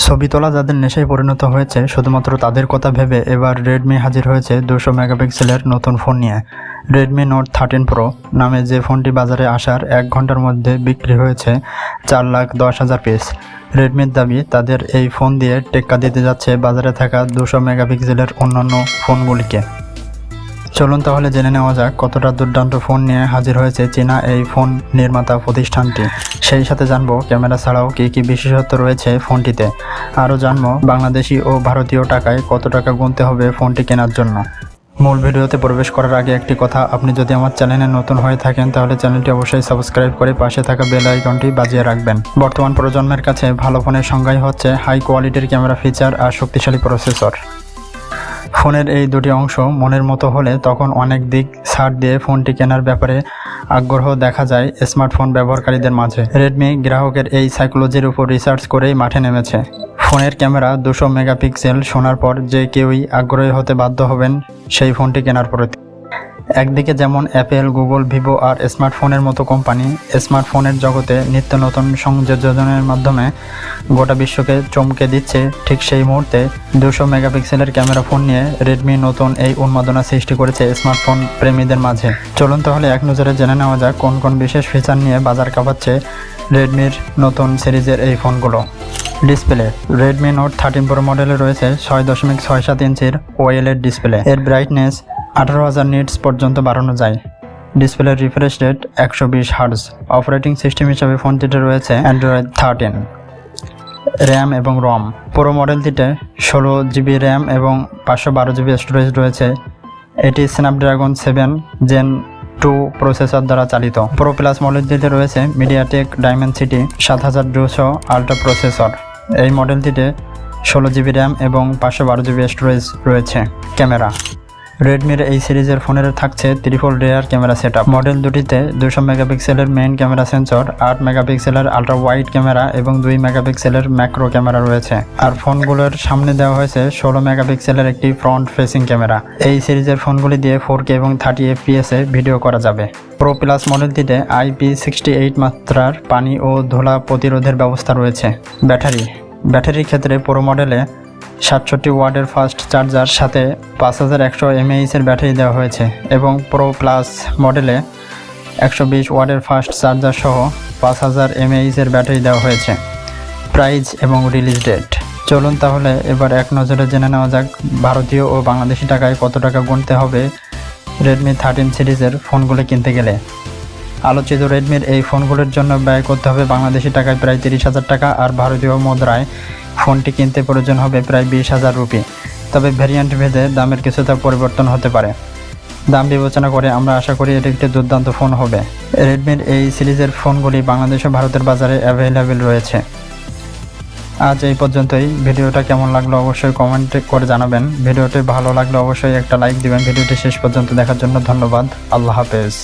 ছবি তোলা যাদের নেশায় পরিণত হয়েছে শুধুমাত্র তাদের কথা ভেবে এবার রেডমি হাজির হয়েছে 200 মেগাপিক্সেলের নতুন ফোন নিয়ে। রেডমি নোট 13 প্রো নামে যে ফোনটি বাজারে আসার 1 ঘন্টার মধ্যে বিক্রি হয়েছে 4,10,000 পিস। রেডমির দাবি তাদের এই ফোন দিয়ে টেক্কা দিতে যাচ্ছে বাজারে থাকা 200 মেগাপিক্সেলের অন্যান্য ফোনগুলিকে। চলুন তাহলে জেনে নেওয়া যাক কতটা দুর্দান্ত ফোন নিয়ে হাজির হয়েছে চীনা এই ফোন নির্মাতা প্রতিষ্ঠানটি। সেই সাথে জানবো ক্যামেরা ছাড়াও কী কী বিশেষত্ব রয়েছে ফোনটিতে। আরও জানবো বাংলাদেশি ও ভারতীয় টাকায় কত টাকা গুনতে হবে ফোনটি কেনার জন্য। মূল ভিডিওতে প্রবেশ করার আগে একটি কথা, আপনি যদি আমার চ্যানেলে নতুন হয়ে থাকেন তাহলে চ্যানেলটি অবশ্যই সাবস্ক্রাইব করে পাশে থাকা বেল আইকনটি বাজিয়ে রাখবেন। বর্তমান প্রজন্মের কাছে ভালো ফোনের সংজ্ঞাই হচ্ছে হাই কোয়ালিটির ক্যামেরা ফিচার আর শক্তিশালী প্রসেসর। ফোনের এই দুটি অংশ মনের মতো হলে তখন অনেক দিক ছাড় দিয়ে ফোনটি কেনার ব্যাপারে আগ্রহ দেখা যায় স্মার্টফোন ব্যবহারকারীদের মাঝে। রেডমি গ্রাহকের এই সাইকোলজির উপর রিসার্চ করেই মাঠে নেমেছে। ফোনের ক্যামেরা 200 মেগাপিক্সেল শোনার পর যে কেউই আগ্রহী হতে বাধ্য হবেন সেই ফোনটি কেনার প্রতি। একদিকে যেমন অ্যাপেল, গুগল, ভিভো আর স্মার্টফোনের মতো কোম্পানি স্মার্টফোনের জগতে নিত্য নতুন সংযোজনের মাধ্যমে গোটা বিশ্বকে চমকে দিচ্ছে, ঠিক সেই মুহূর্তে 200 মেগাপিক্সেলের ক্যামেরা ফোন নিয়ে রেডমি নতুন এই উন্মাদনা সৃষ্টি করেছে স্মার্টফোন প্রেমীদের মাঝে। চলুন তাহলে এক নজরে জেনে নেওয়া যাক কোন কোন বিশেষ ফিচার নিয়ে বাজার কাঁপাচ্ছে রেডমির নতুন সিরিজের এই ফোনগুলো। ডিসপ্লে রেডমি নোট 13 প্রো মডেলে রয়েছে 6.67 ইঞ্চির ওএলইডি ডিসপ্লে। এর ব্রাইটনেস 18,000 নিটস পর্যন্ত বাড়ানো যায়। ডিসপ্লের refresh rate 120 hertz. Operating system হিসাবে ফোনটিতে রয়েছে অ্যান্ড্রয়েড 13। র্যাম এবং রম প্রো মডেলটিতে 16 জিবি র্যাম এবং 512 জিবি স্টোরেজ রয়েছে। এটি স্ন্যাপড্রাগন 7 জেন 2 প্রসেসর দ্বারা চালিত। প্রো প্লাস মডেলটিতে রয়েছে মিডিয়াটেক ডাইমেনসিটি 7200 আল্ট্রা প্রসেসর। এই মডেলটিতে 16 জিবি র্যাম এবং 512 জিবি স্টোরেজ রয়েছে। ক্যামেরা রেডমির এই সিরিজের ফোনের থাকছে triple rare camera setup. Model দুটিতে 200 মেগাপিক্সেলের মেইন ক্যামেরা সেন্সর, 8 মেগাপিক্সেলের আল্ট্রা ওয়াইড ক্যামেরা এবং 2 মেগাপিক্সেলের ম্যাক্রো ক্যামেরা রয়েছে। আর ফোনগুলোর সামনে দেওয়া হয়েছে 16 মেগাপিক্সেলের একটি ফ্রন্ট ফেসিং ক্যামেরা। এই সিরিজের ফোনগুলি দিয়ে 4K এবং 30 FPS এ ভিডিও করা যাবে। প্রো প্লাস মডেলটিতে IP68 মাত্রার পানি ও ধুলা প্রতিরোধের ব্যবস্থা রয়েছে। ব্যাটারির ক্ষেত্রে প্রো মডেলে 67 ওয়াটের ফাস্ট চার্জার সাথে 5100 mAh এর ব্যাটারি দেওয়া হয়েছে এবং প্রো প্লাস মডেলে 120 ওয়াটের ফাস্ট চার্জার সহ 5000 mAh এর ব্যাটারি দেওয়া হয়েছে। প্রাইস এবং রিলিজ ডেট চলুন তাহলে এবার এক নজরে জেনে নেওয়া যাক ভারতীয় ও বাংলাদেশি টাকায় কত টাকা গুনতে হবে রেডমি 13 সিরিজের ফোনগুলো কিনতে গেলে। আলোচিত রেডমির এই ফোনগুলোর জন্য ব্যয় করতে হবে বাংলাদেশি টাকায় প্রায় 30,000 টাকা আর ভারতীয় মুদ্রায় ফোনটি কিনতে প্রয়োজন হবে প্রায় 20,000 রুপি। তবে ভ্যারিয়েন্ট ভেদে দামের কিছুটা পরিবর্তন হতে পারে। দাম বিবেচনা করে আমরা আশা করি এটি একটি দুর্দান্ত ফোন হবে। রেডমির এই সিরিজের ফোনগুলি বাংলাদেশ ও ভারতের বাজারে অ্যাভেলেবেল রয়েছে। আজ এই পর্যন্তই। ভিডিওটা কেমন লাগলো অবশ্যই কমেন্ট করে জানাবেন। ভিডিওটি ভালো লাগলে অবশ্যই একটা লাইক দিবেন। ভিডিওটি শেষ পর্যন্ত দেখার জন্য ধন্যবাদ। আল্লাহ হাফেজ।